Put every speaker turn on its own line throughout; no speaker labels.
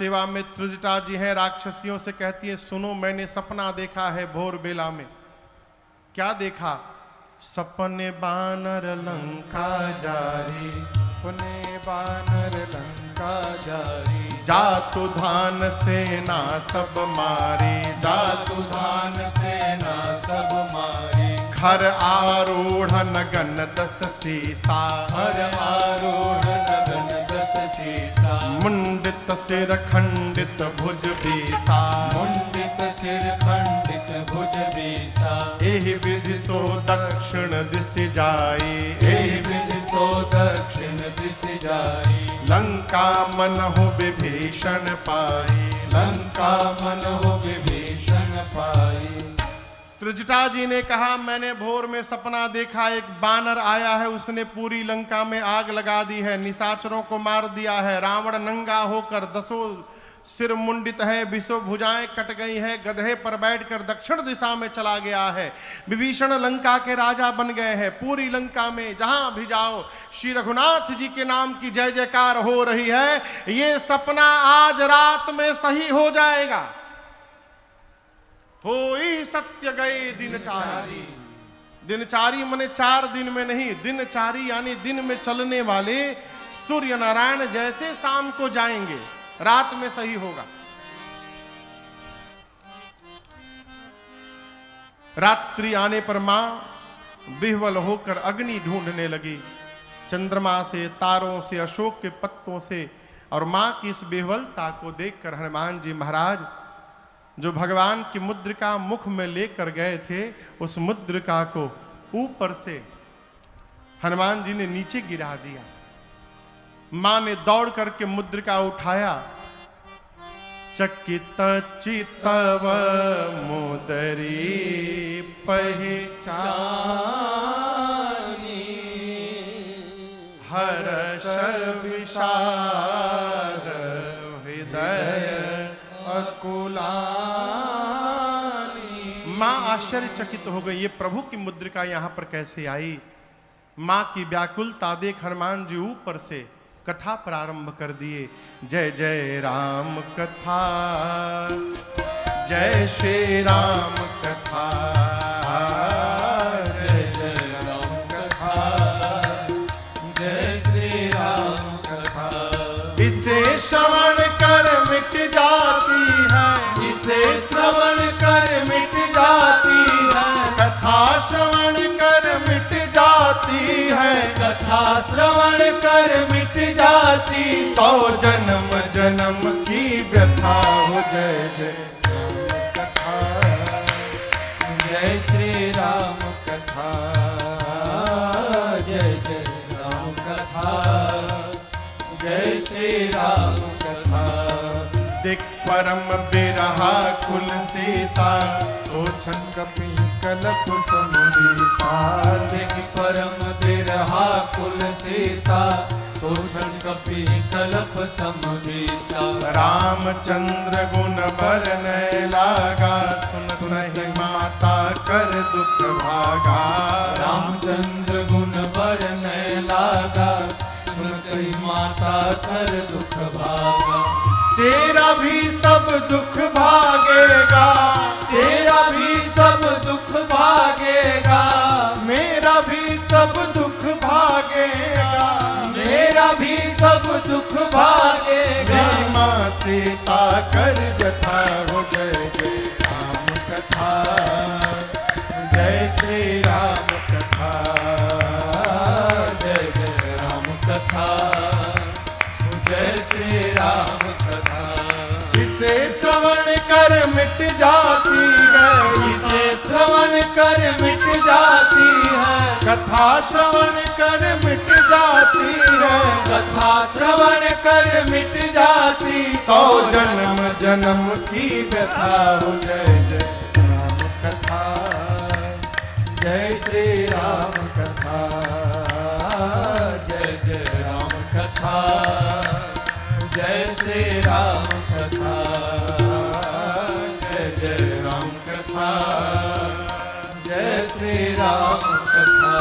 सेवा में त्रिजटा जी हैं, राक्षसियों से कहती है सुनो मैंने सपना देखा है भोर बेला में। क्या देखा? सपने बानर लंका जारी,
सपने बानर लंका जारी,
जातु धान सेना सब मारी,
जातु धान सेना सब मारी,
घर आरूढ़ नगन दस सीसा,
हर आरूढ़ नगन दस सीसा,
मुंडित सिर खंडित भुज बीसा,
मुंडित सिर खंडित भुज बीसा,
एहि विधि सो दक्षिण दिश जाई,
एहि विधि सो दक्षिण दिश जाई,
लंका मन हो विभीषण पाई,
लंका मन हो विभीषण पाई।
त्रिजटा जी ने कहा मैंने भोर में सपना देखा, एक बानर आया है, उसने पूरी लंका में आग लगा दी है, निशाचरों को मार दिया है, रावण नंगा होकर दसों सिर मुंडित है, बिसो भुजाएं कट गई है, गधे पर बैठकर दक्षिण दिशा में चला गया है, विभीषण लंका के राजा बन गए हैं, पूरी लंका में जहां भी जाओ श्री रघुनाथ जी के नाम की जय जयकार हो रही है। ये सपना आज रात में सही हो जाएगा। होई सत्य गए दिनचारी, दिनचारी माने 4 दिन में नहीं, दिनचारी यानी दिन में चलने वाले सूर्य नारायण जैसे शाम को जाएंगे, रात में सही होगा। रात्रि आने पर मां विह्वल होकर अग्नि ढूंढने लगी, चंद्रमा से, तारों से, अशोक के पत्तों से, और मां की इस विह्वलता को देखकर हनुमान जी महाराज जो भगवान की मुद्रिका मुख में लेकर गए थे, उस मुद्रिका को ऊपर से हनुमान जी ने नीचे गिरा दिया। मां ने दौड़ करके मुद्रिका उठाया, चकित चितव मुदरी पहचानी, हर्ष विषाद हृदय
अकुलानी।
मां आश्चर्यचकित हो गई, ये प्रभु की मुद्रिका यहां पर कैसे आई। मां की व्याकुलता देख हनुमान जी ऊपर से कथा प्रारंभ कर दिए। जय जय राम कथा, जय श्री राम कथा,
जय जय राम कथा, जय श्री राम कथा।
इसे श्रवण कर मिट जाती है,
इसे श्रवण कर मिट जाती है,
कथा श्रवण कर मिट जाती है,
कथा श्रवण कर मिट जाती।
100 जन्म जन्म की व्यथा हो। जय जय राम कथा,
जय श्री राम कथा, जय जय राम कथा, जय श्री राम कथा।
देख परम बिरहा कुल सीता, सोचन कपि कलप समुदीता।
देख परम बिरहा कुल सीता, सोचन कपि कलप समुदीता।
रामचंद्र गुण बरनय लागा, सुन सुनहि माता कर दुख भागा।
रामचंद्र गुण बरनय लागा, सुनहि माता कर दुख भागा।
तेरा भी सब दुख भागेगा,
तेरा भी सब दुख भागेगा,
मेरा भी सब दुख भागेगा।
मेरा भी सब दुख भागेगा।
मेरी माँ सीता कर जथा हो। जय जय राम कथा, जय श्री राम कथा,
जय जय राम कथा, जय श्री राम कथा।
इसे श्रवण कर मिट जाती है,
इसे श्रवण कर मिट जाती है,
कथा श्रवण कर मिट जाती है,
कथा श्रवण कर मिट जाती।
100 जन्म जन्म की व्यथा हो। जय जय राम कथा, जय श्री राम कथा,
जय जय राम कथा, जय श्री राम कथा,
जय जय राम कथा,
जय श्री राम कथा।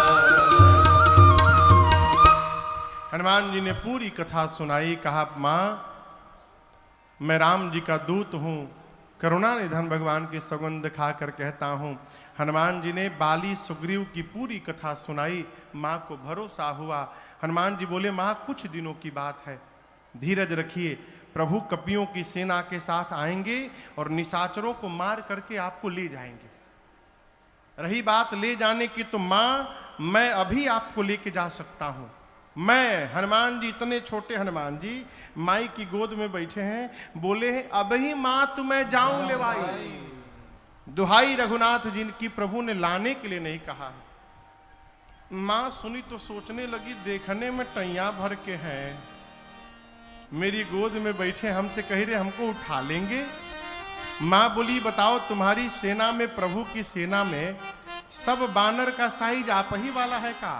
हनुमान जी ने पूरी कथा सुनाई। कहा मां मैं राम जी का दूत हूँ, करुणा निधन भगवान की सौगंध खाकर कहता हूँ। हनुमान जी ने बाली सुग्रीव की पूरी कथा सुनाई। माँ को भरोसा हुआ। हनुमान जी बोले, माँ कुछ दिनों की बात है, धीरज रखिए, प्रभु कपियों की सेना के साथ आएंगे और निशाचरों को मार करके आपको ले जाएंगे। रही बात ले जाने की, तो माँ मैं अभी आपको लेके जा सकता हूँ। मैं हनुमान जी, इतने छोटे हनुमान जी माई की गोद में बैठे हैं, बोले हैं अभी माँ तुम्हें जाऊं लेवाई। दुहाई रघुनाथ जिनकी प्रभु ने लाने के लिए नहीं कहा है। माँ सुनी तो सोचने लगी, देखने में टैया भर के हैं, मेरी गोद में बैठे, हमसे कह रहे हमको उठा लेंगे। माँ बोली, बताओ तुम्हारी सेना में, प्रभु की सेना में सब बानर का साइज आप ही वाला है का?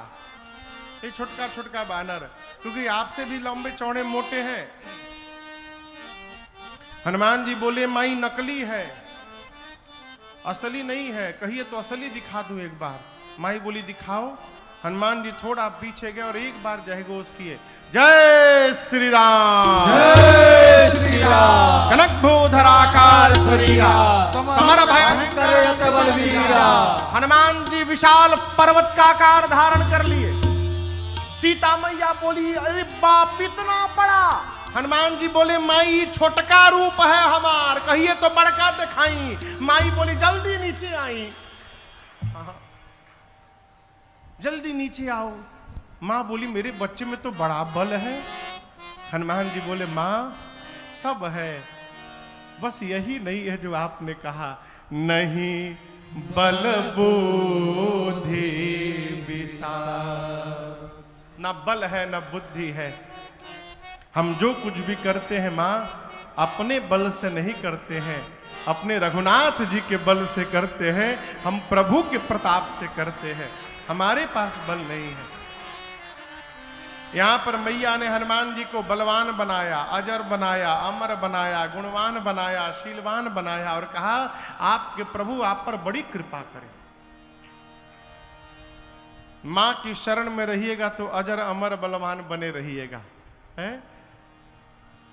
ये छोटका छोटका बानर, क्योंकि आपसे भी लंबे चौड़े मोटे हैं। हनुमान जी बोले, माई नकली है, असली नहीं है, कहिए तो असली दिखा दूं एक बार। माई बोली, दिखाओ। हनुमान जी थोड़ा पीछे गए और एक बार जय घोष किए, जय श्री राम,
जय श्री राम।
कनक भूधराकार शरीरा, समर भयंकर
यत बलवीरा।
हनुमान जी विशाल पर्वत का आकार धारण कर लिए। सीता मैया बोली, अरे बाप इतना बड़ा। हनुमान जी बोले, माई छोटका रूप है हमार, कहिए तो बड़का दिखाई। माई बोली, जल्दी नीचे आई, जल्दी नीचे आओ। माँ बोली, मेरे बच्चे में तो बड़ा बल है। हनुमान जी बोले, माँ सब है, बस यही नहीं है जो आपने कहा, नहीं बल बुद्धि विशाल। ना बल है ना बुद्धि है। हम जो कुछ भी करते हैं माँ, अपने बल से नहीं करते हैं, अपने रघुनाथ जी के बल से करते हैं, हम प्रभु के प्रताप से करते हैं, हमारे पास बल नहीं है। यहां पर मैया ने हनुमान जी को बलवान बनाया, अजर बनाया, अमर बनाया, गुणवान बनाया, शीलवान बनाया और कहा, आपके प्रभु आप पर बड़ी कृपा करें। मां की शरण में रहिएगा तो अजर अमर बलवान बने रहिएगा, है?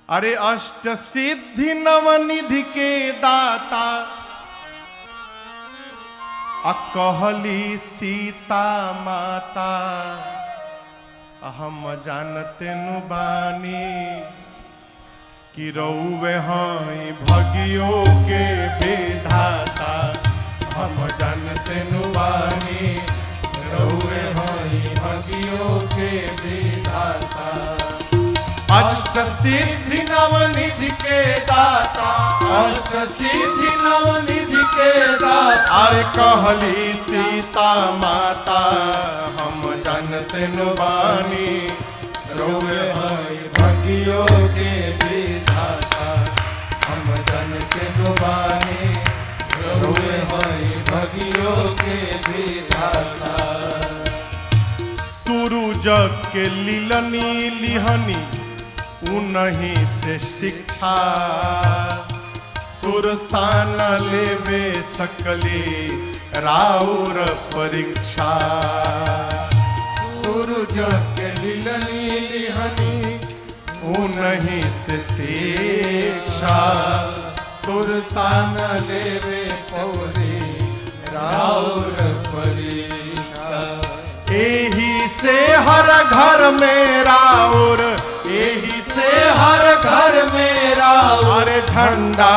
अरे अष्ट सिद्धि नवनिधि के दाता, अकहली सीता माता, हम जानते नु बानी कि रउवे हई भगियो के विधाता। हम जानते नु बानी रउवे हई भगियो के विधाता। अष्ट सिद्धि नवनिधि के दाता,
अष्ट सिद्धि नवनिधि के दाता।
अरे कहली सीता माता, हम जानते नु बानी
रउवे हई भगियो के विधाता। हम जानते नु बानी रउवे हई भगियो के विधाता।
सूरज के लीलनी लिहनी उन्हीं से शिक्षा, सुरसान लेवे सकली राउर परीक्षा।
सूरज के लिलनी लिहनी
उन्हीं से शिक्षा,
सुरसान लेवे पौरी राउर परीक्षा।
एही से हर घर में राउर, एही से
हर घर में राउर
अरे झंडा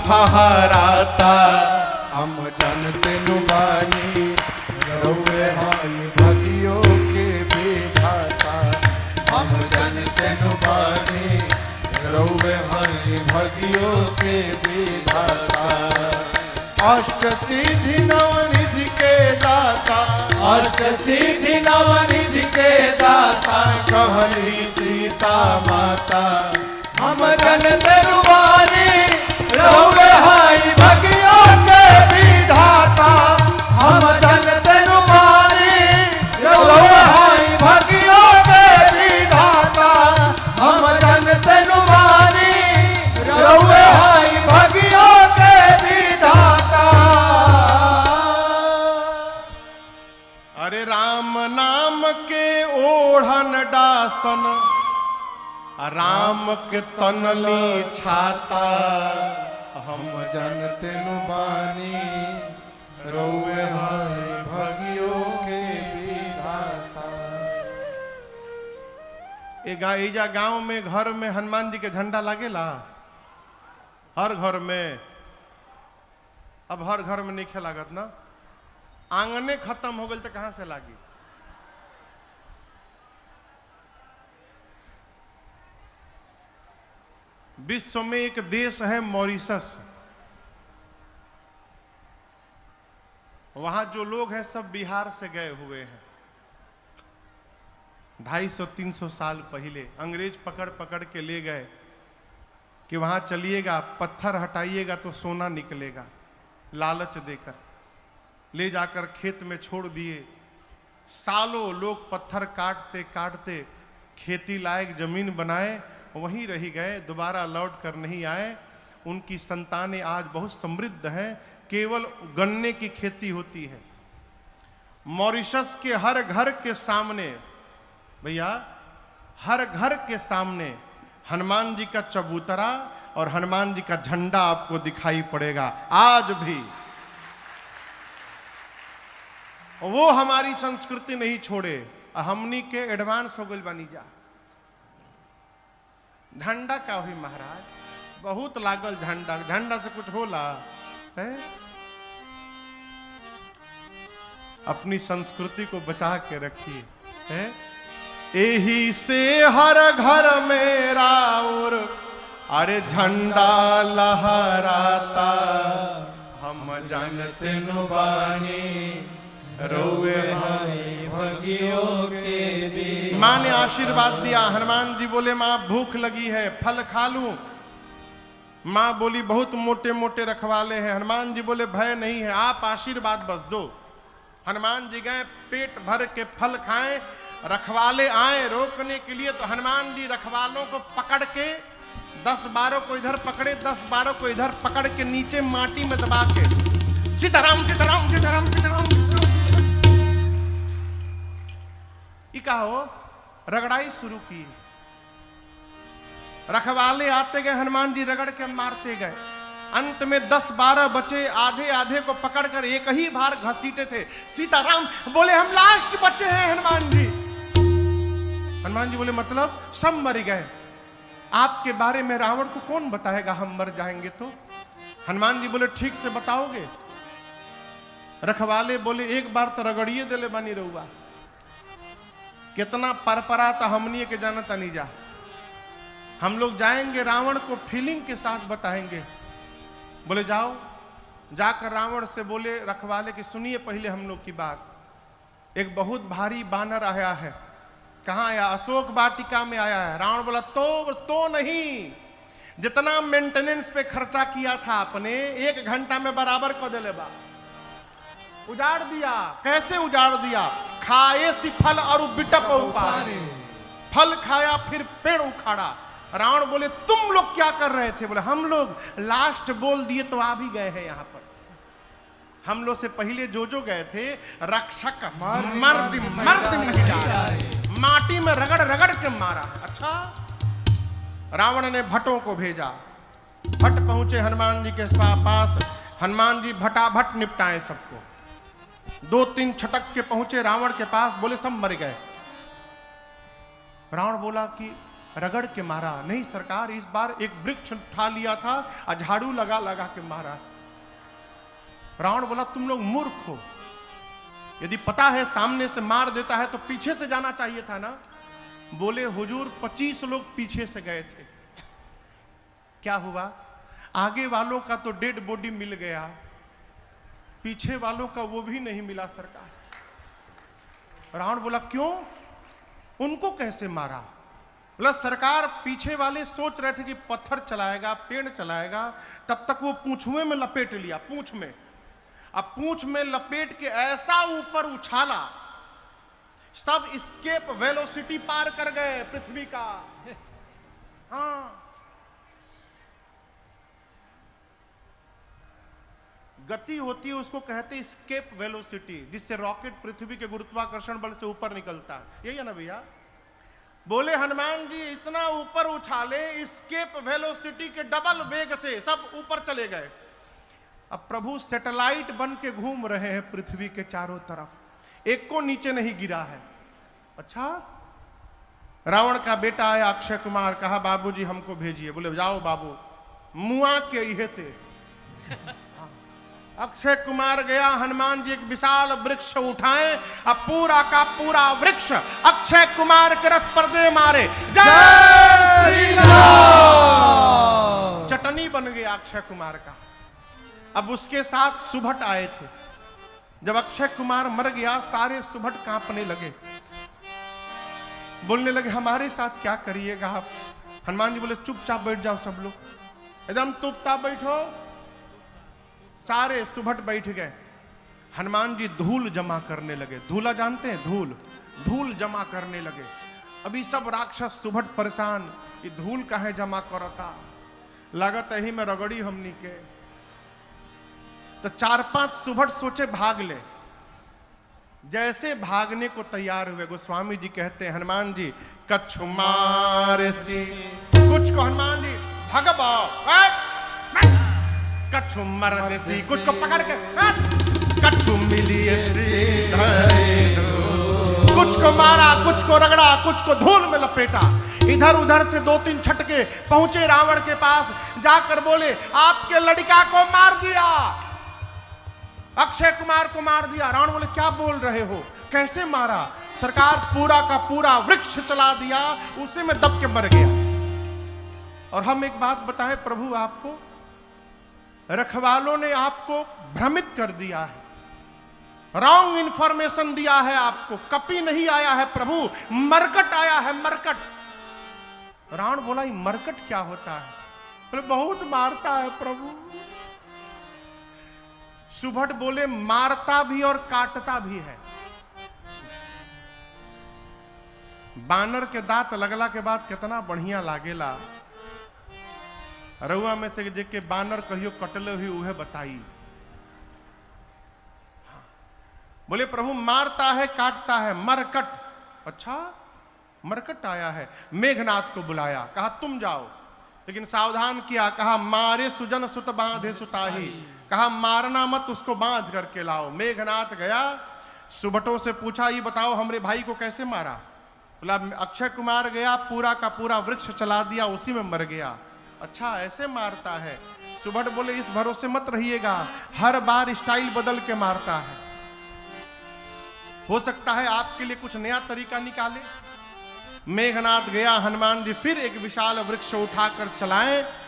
फहराता।
हम जानते नु बानी रउवे हई भगियो के विधाता। हम जानते नु बानी रउवे हई भगियो के विधाता। अष्ट सिद्धि नवनिधि के दाता, अष्ट सिद्धि नवनिधि के दाता।
कहली सीता माता,
हम जानते नु बानी रउवे हई भगियो के विधाता। हम जानते नु बानी रउवे हई भगियो के विधाता। हम जानते नु बानी रउवे हई भगियो के विधाता।
अरे राम नाम के ओढ़न डासन, राम के तनली छाता,
हम जानते नु बानी रउए हैं भगियो के विधाता।
एजा गांव में घर में हनुमान जी के झंडा लागेला हर घर में। अब हर घर में नहीं लागत ना, आंगने खत्म हो गए तो कहां से लागी। विश्व में एक देश है मॉरिशस, वहां जो लोग हैं सब बिहार से गए हुए हैं। 250-300 साल पहले अंग्रेज पकड़ पकड़ के ले गए कि वहां चलिएगा, पत्थर हटाइएगा तो सोना निकलेगा, लालच देकर ले जाकर खेत में छोड़ दिए। सालों लोग पत्थर काटते काटते खेती लायक जमीन बनाए, वहीं रह गए, दोबारा लौट कर नहीं आए। उनकी संतानें आज बहुत समृद्ध हैं, केवल गन्ने की खेती होती है। मॉरिशस के हर घर के सामने, भैया हर घर के सामने हनुमान जी का चबूतरा और हनुमान जी का झंडा आपको दिखाई पड़ेगा आज भी। वो हमारी संस्कृति नहीं छोड़े, हमनी के एडवांस हो गई बनी जा। झंडा का हुई महाराज, बहुत लागल झंडा, झंडा से कुछ होला है? अपनी संस्कृति को बचा के रखिए है? यही से हर घर में राउर अरे झंडा लहराता, हम जानते नु बानी रोवे
हैं भगियो के विधाता।
माँ ने आशीर्वाद दिया, हनुमान जी बोले माँ भूख लगी है, फल खा लूं? माँ बोली बहुत मोटे मोटे रखवाले हैं। हनुमान जी बोले भय नहीं है, आप आशीर्वाद बस दो। हनुमान जी गए, पेट भर के फल खाएं। रखवाले आए रोकने के लिए, तो हनुमान जी रखवालों को पकड़ के 10-12 को इधर पकड़े, 10-12 को इधर पकड़ के नीचे माटी में दबा के सीताराम सीताराम सीताराम सीताराम ये कहा हो, रगड़ाई शुरू की। रखवाले आते गए, हनुमान जी रगड़ के मारते गए। अंत में 10-12 बचे, आधे आधे को पकड़कर एक ही बार घसीटे थे। सीताराम बोले हम लास्ट बचे हैं हनुमान जी। हनुमान जी बोले मतलब? सब मर गए, आपके बारे में रावण को कौन बताएगा हम मर जाएंगे तो? हनुमान जी बोले ठीक से बताओगे? रखवाले बोले एक बार तो रगड़िए दिले बनी रहुआ, कितना परपरा था हमनी के जानता नहीं जा। हम लोग जाएंगे रावण को फीलिंग के साथ बताएंगे। बोले जाओ। जाकर रावण से बोले रखवाले कि सुनिए पहले हम लोग की बात। एक बहुत भारी बानर आया है। कहाँ आया? अशोक वाटिका में आया है। रावण बोला तो नहीं, जितना मेंटेनेंस पे खर्चा किया था आपने 1 घंटा में बराबर कर दिले बा। उजाड़ दिया। कैसे उजाड़ दिया? खाए सी फल और बिटप उपारे, फल खाया फिर पेड़ उखाड़ा। रावण बोले तुम लोग क्या कर रहे थे? बोले हम लोग लास्ट बोल दिए तो आ भी गए हैं यहाँ पर। हम लोग से पहले जो गए थे रक्षक मर्द नहीं जा रहे, माटी में रगड़ रगड़ के मारा। अच्छा, रावण ने भट्टों को भेजा। भट्ट पहुंचे हनुमान जी के पास। हनुमान जी भटाभट निपटाए सबको। 2-3 छटक के पहुंचे रावण के पास, बोले सब मर गए। रावण बोला कि रगड़ के मारा? नहीं सरकार, इस बार एक वृक्ष उठा लिया था और झाड़ू लगा लगा के मारा। रावण बोला तुम लोग मूर्ख हो, यदि पता है सामने से मार देता है तो पीछे से जाना चाहिए था ना। बोले हुजूर 25 लोग पीछे से गए थे, क्या हुआ? आगे वालों का तो डेड बॉडी मिल गया, पीछे वालों का वो भी नहीं मिला सरकार। रावण बोला क्यों, उनको कैसे मारा? बोला सरकार पीछे वाले सोच रहे थे कि पत्थर चलाएगा, पेड़ चलाएगा, तब तक वो पूंछुए में लपेट लिया, पूंछ में। अब पूंछ में लपेट के ऐसा ऊपर उछाला, सब स्केप वेलोसिटी पार कर गए पृथ्वी का। हाँ, गति होती है उसको कहते हैं स्केप वेलोसिटी, जिससे रॉकेट पृथ्वी के गुरुत्वाकर्षण बल से ऊपर निकलता है। यही है ना भैया? बोले हनुमान जी इतना ऊपर उछाले, स्केप वेलोसिटी के डबल वेग से सब ऊपर चले गए। अब प्रभु सैटेलाइट बन के घूम रहे हैं पृथ्वी के चारों तरफ, एक को नीचे नहीं गिरा है। अच्छा, रावण का बेटा आया अक्षय कुमार, कहा बाबूजी हमको भेजिए। बोले जाओ बाबू, मुआ के इहे थे। अक्षय कुमार गया, हनुमान जी एक विशाल वृक्ष उठाए, अब पूरा का पूरा वृक्ष अक्षय कुमार के रथ पर दे मारे। जय श्री राम। चटनी बन गया अक्षय कुमार का। अब उसके साथ सुभट आए थे। जब अक्षय कुमार मर गया, सारे सुभट कांपने लगे, बोलने लगे हमारे साथ क्या करिएगा आप। हनुमान जी बोले चुपचाप बैठ जाओ सब लोग, एकदम चुपचाप बैठो। सारे सुभट बैठ गए। हनुमान जी धूल जमा करने लगे। धूला जानते हैं? धूल, धूल जमा करने लगे। अभी सब राक्षस सुभट परेशान, ये धूल काहे जमा करता, लागत ही में रगड़ी हमनी के। तो 4-5 सुभट सोचे भाग ले। जैसे भागने को तैयार हुए, गोस्वामी जी कहते हैं हनुमान जी कछु मार से कुछ को, हनुमान जी भगवा कछु मर्द सी, कुछ को पकड़ के कछु मिली कुछ को मारा, कुछ को रगड़ा, कुछ को धूल में लपेटा। इधर उधर से 2-3 छटके पहुंचे रावण के पास, जाकर बोले आपके लड़का को मार दिया, अक्षय कुमार को मार दिया। रावण बोले क्या बोल रहे हो, कैसे मारा? सरकार पूरा का पूरा वृक्ष चला दिया, उसी में दब के मर गया। और हम एक बात बताएं प्रभु, आपको रखवालों ने आपको भ्रमित कर दिया है, रॉन्ग इंफॉर्मेशन दिया है आपको। कपि नहीं आया है प्रभु, मरकट आया है, मरकट। रावण बोला ये मरकट क्या होता है? बोले बहुत मारता है प्रभु। सुभट बोले मारता भी और काटता भी है। बानर के दांत लगला के बाद कितना बढ़िया लागेला। रउआ में से जेके बानर कहियो कटले हुई उहे बताई। बोले प्रभु मारता है काटता है, मरकट। अच्छा, मरकट आया है। मेघनाथ को बुलाया, कहा तुम जाओ, लेकिन सावधान किया, कहा मारे सुजन सुत बांधे सुताही, कहा मारना मत, उसको बांध करके लाओ। मेघनाथ गया, सुभटों से पूछा ये बताओ हमरे भाई को कैसे मारा? बोला अक्षय कुमार गया, पूरा का पूरा वृक्ष चला दिया, उसी में मर गया। अच्छा ऐसे मारता है? सुभट बोले इस भरोसे मत रहिएगा, हर बार स्टाइल बदल के मारता है, हो सकता है आपके लिए कुछ नया तरीका निकाले। मेघनाथ गया, हनुमान जी फिर एक विशाल वृक्ष उठाकर चलाए।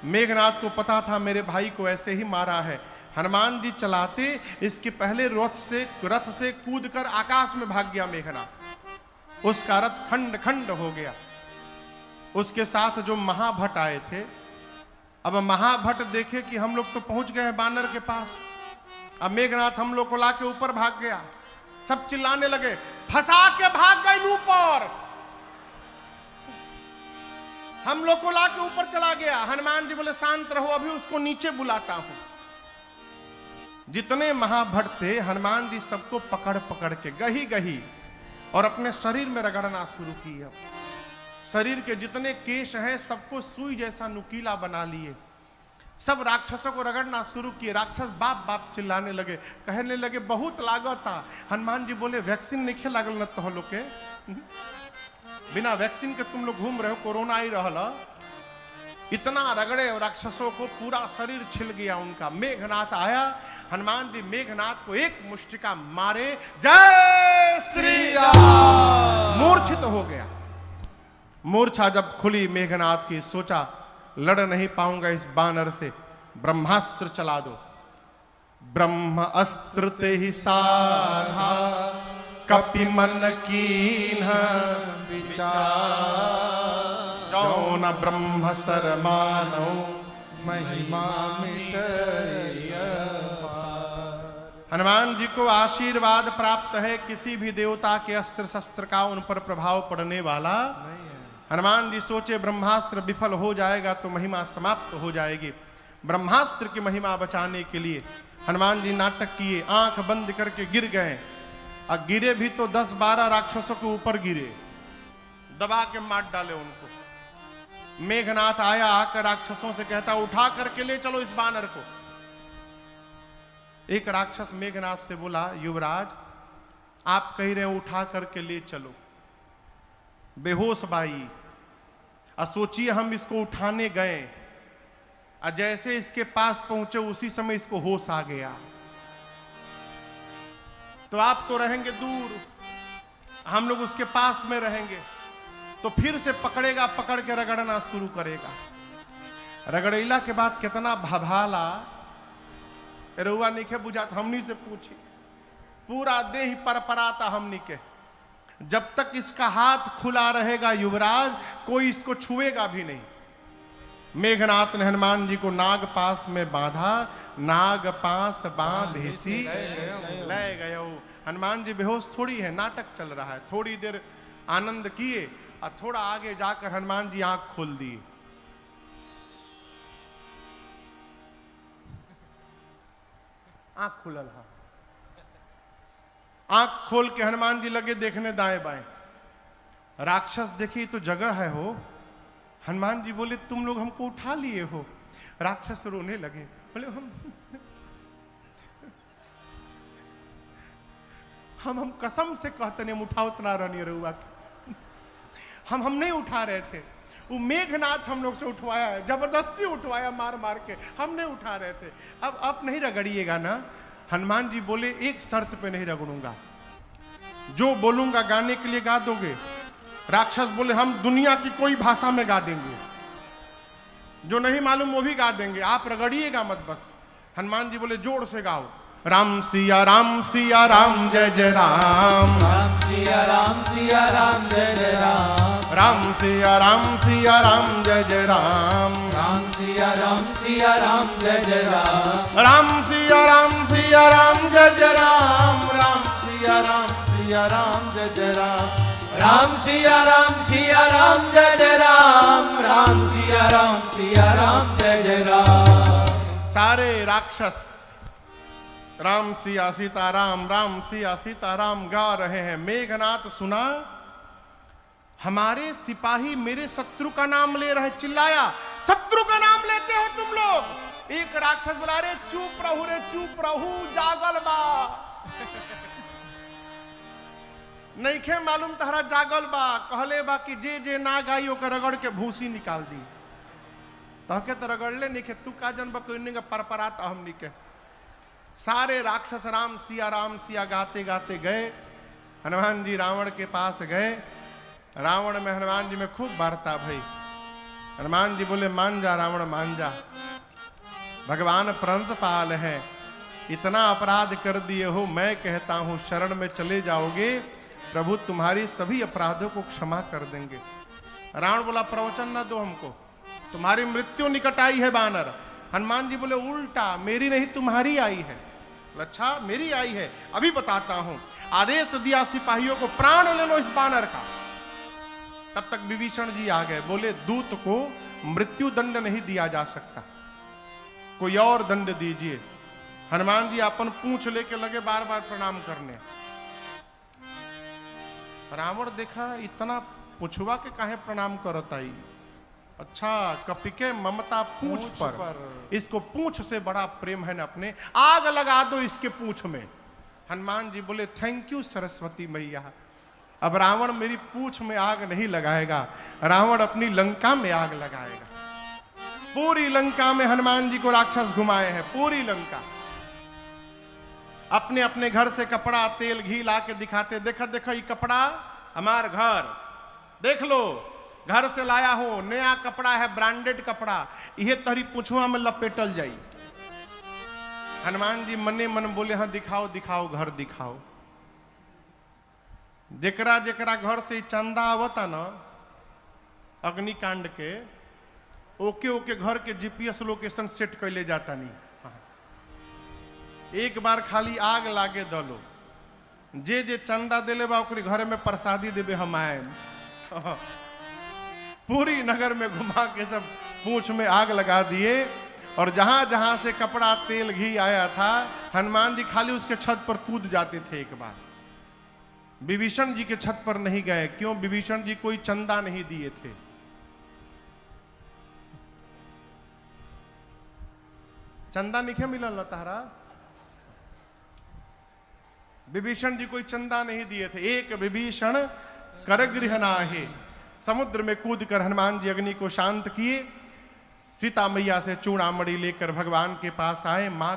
मेघनाथ को पता था मेरे भाई को ऐसे ही मारा है। हनुमान जी चलाते, इसके पहले रथ से कूदकर आकाश में भाग गया मेघनाथ। उसका रथ खंड खंड हो गया। उसके साथ जो महाभट आए थे, अब महाभट देखे कि हम लोग तो पहुंच गए हैं बानर के पास, अब मेघनाथ हम लोग को लाके ऊपर भाग गया। सब चिल्लाने लगे फंसा के भाग गए ऊपर, हम लोग को लाके ऊपर चला गया। हनुमान जी बोले शांत रहो, अभी उसको नीचे बुलाता हूं। जितने महाभट थे हनुमान जी सबको पकड़ पकड़ के गही गही और अपने शरीर में रगड़ना शुरू किया। शरीर के जितने केश हैं सबको सुई जैसा नुकीला बना लिए। सब राक्षसों को रगड़ना शुरू किए। राक्षस बाप बाप चिल्लाने लगे, कहने लगे बहुत लागत था। हनुमान जी बोले वैक्सीन नहीं लागल न तो लोग के, बिना वैक्सीन के तुम लोग घूम रहे हो, कोरोना ही रहला। इतना रगड़े और राक्षसों को पूरा शरीर छिल गया उनका। मेघनाथ आया, हनुमान जी मेघनाथ को एक मुष्टिका मारे, जय श्री राम, मूर्छित हो गया। मूर्छा जब खुली मेघनाथ की, सोचा लड़ नहीं पाऊंगा इस बानर से, ब्रह्मास्त्र चला दो। ब्रह्म अस्त्र ते ही साधा, कपि मन कीन्ह विचार, जो न ब्रह्म सर मानो महिमा मिटय। हनुमान जी को आशीर्वाद प्राप्त है, किसी भी देवता के अस्त्र शस्त्र का उन पर प्रभाव पड़ने वाला नहीं है। हनुमान जी सोचे ब्रह्मास्त्र विफल हो जाएगा तो महिमा समाप्त हो जाएगी। ब्रह्मास्त्र की महिमा बचाने के लिए हनुमान जी नाटक किए, आंख बंद करके गिर गए। और गिरे भी तो 10-12 राक्षसों के ऊपर गिरे, दबा के मार डाले उनको। मेघनाथ आया, आकर राक्षसों से कहता उठा करके ले चलो इस बानर को। एक राक्षस मेघनाथ से बोला युवराज आप कह रहे हैं उठा करके ले चलो, बेहोश बाई। सोचिए हम इसको उठाने गए, जैसे इसके पास पहुंचे उसी समय इसको होश आ गया। तो आप तो रहेंगे दूर, हम लोग उसके पास में रहेंगे, तो फिर से पकड़ेगा, पकड़ के रगड़ना शुरू करेगा। रगड़ैला के बाद कितना भभाला रुआ निके बुझात, हमनी से पूछी, पूरा देह परपराता हमनी के। जब तक इसका हाथ खुला रहेगा युवराज, कोई इसको छुएगा भी नहीं। मेघनाथ ने हनुमान जी को नाग पास में बांधा, नाग पास बांध हिसी ले गए। हनुमान जी बेहोश थोड़ी है, नाटक चल रहा है। थोड़ी देर आनंद किए और थोड़ा आगे जाकर हनुमान जी आंख खोल दिए। आंख खुलल है, आंख खोल के हनुमान जी लगे देखने दाएं बाएं। राक्षस देखिए तो जगह है हो। हनुमान जी बोले तुम लोग हमको उठा लिए हो। राक्षस रोने लगे, बोले हम कसम से कहते नहीं, हम उठा उतना रहनी रहुआ, हम नहीं उठा रहे थे। वो मेघनाथ हम लोग से उठवाया है, जबरदस्ती उठवाया मार मार के, हम नहीं उठा रहे थे। अब आप नहीं रगड़िएगा ना। हनुमान जी बोले एक शर्त पे नहीं रगड़ूंगा, जो बोलूंगा गाने के लिए गा दोगे। राक्षस बोले हम दुनिया की कोई भाषा में गा देंगे, जो नहीं मालूम वो भी गा देंगे, आप रगड़िएगा मत बस। हनुमान जी बोले जोर से गाओ, राम सिया राम सिया राम जय जय राम,
राम सिया राम सिया राम जय जय राम,
राम सिया राम सिया राम जय जय राम,
राम सिया राम सिया राम जय जय राम,
राम सिया राम सिया राम जय जय राम, राम सिया राम सिया राम जय जय राम,
राम सिया राम सिया राम जय जय राम, राम सिया राम सिया राम जय जय राम।
सारे राक्षस राम सिया सीताराम, राम सिया सीताराम गा रहे हैं। मेघनाथ सुना हमारे सिपाही मेरे शत्रु का नाम ले रहे, चिल्लाया शत्रु का नाम लेते हो तुम लोग। एक राक्षस बोला रे चुप रहू रे, चुप रहू, जागल बा नहीं खे मालूम तहरा जागल बा। कहले बा कि जे जे ना गाई ओकर रगड़ के भूसी निकाल दी। तहके तो रगड़ले नहीं खे, तू का जन बा परपरात हमनी के। सारे राक्षस राम सिया गाते गाते गए। हनुमान जी रावण के पास गए। रावण में हनुमान जी में खूब वार्ता भई। हनुमान जी बोले मान जा रावण मान जा, भगवान प्रणत पाल है, इतना अपराध कर दिए हो, मैं कहता हूं शरण में चले जाओगे प्रभु तुम्हारी सभी अपराधों को क्षमा कर देंगे। रावण बोला प्रवचन न दो हमको, तुम्हारी मृत्यु निकट आई है बानर। हनुमान जी बोले उल्टा, मेरी नहीं तुम्हारी आई है। अच्छा मेरी आई है, अभी बताता हूं। आदेश दिया सिपाहियों को प्राण ले लो इस बानर का। तब तक विभीषण जी आ गए, बोले दूत को मृत्यु दंड नहीं दिया जा सकता, कोई और दंड दीजिए। हनुमान जी अपन पूंछ लेके लगे बार बार प्रणाम करने। रावण देखा इतना पुछवा के काहे प्रणाम करत आई। अच्छा कपिके ममता पूंछ पर, इसको पूंछ से बड़ा प्रेम है ना अपने, आग लगा दो इसके पूंछ में। हनुमान जी बोले थैंक यू सरस्वती मैया, अब रावण मेरी पूंछ में आग नहीं लगाएगा, रावण अपनी लंका में आग लगाएगा। पूरी लंका में हनुमान जी को राक्षस घुमाए हैं, पूरी लंका। अपने अपने घर से कपड़ा तेल घी ला के दिखाते, देखो देखो ये कपड़ा हमार घर, देख लो घर से लाया हूं, नया कपड़ा है, ब्रांडेड कपड़ा, यह तहरी पुछुआ में लपेटल जाई। हनुमान जी मने मन बोले हाँ दिखाओ दिखाओ घर दिखाओ। जेकरा जेकरा घर से चंदा आवता ना अग्निकांड के, ओके ओके घर के जीपीएस लोकेशन सेट कर ले जाता नहीं। एक बार खाली आग लागे दलो, जे जे चंदा दिले बा ओकरी घर में प्रसादी देवे हम आए। पूरी नगर में घुमा के सब पूंछ में आग लगा दिए, और जहां जहां से कपड़ा तेल घी आया था हनुमान जी खाली उसके छत पर कूद जाते थे। एक बार विभीषण जी के छत पर नहीं गए। क्यों? विभीषण जी कोई चंदा नहीं दिए थे। चंदा नहीं मिलल तारा। विभीषण जी कोई चंदा नहीं दिए थे। एक विभीषण कर गृह नाहे। समुद्र में कूद कर हनुमान जी अग्नि को शांत किए। सीता मैया से चूड़ामणि लेकर भगवान के पास आए। मां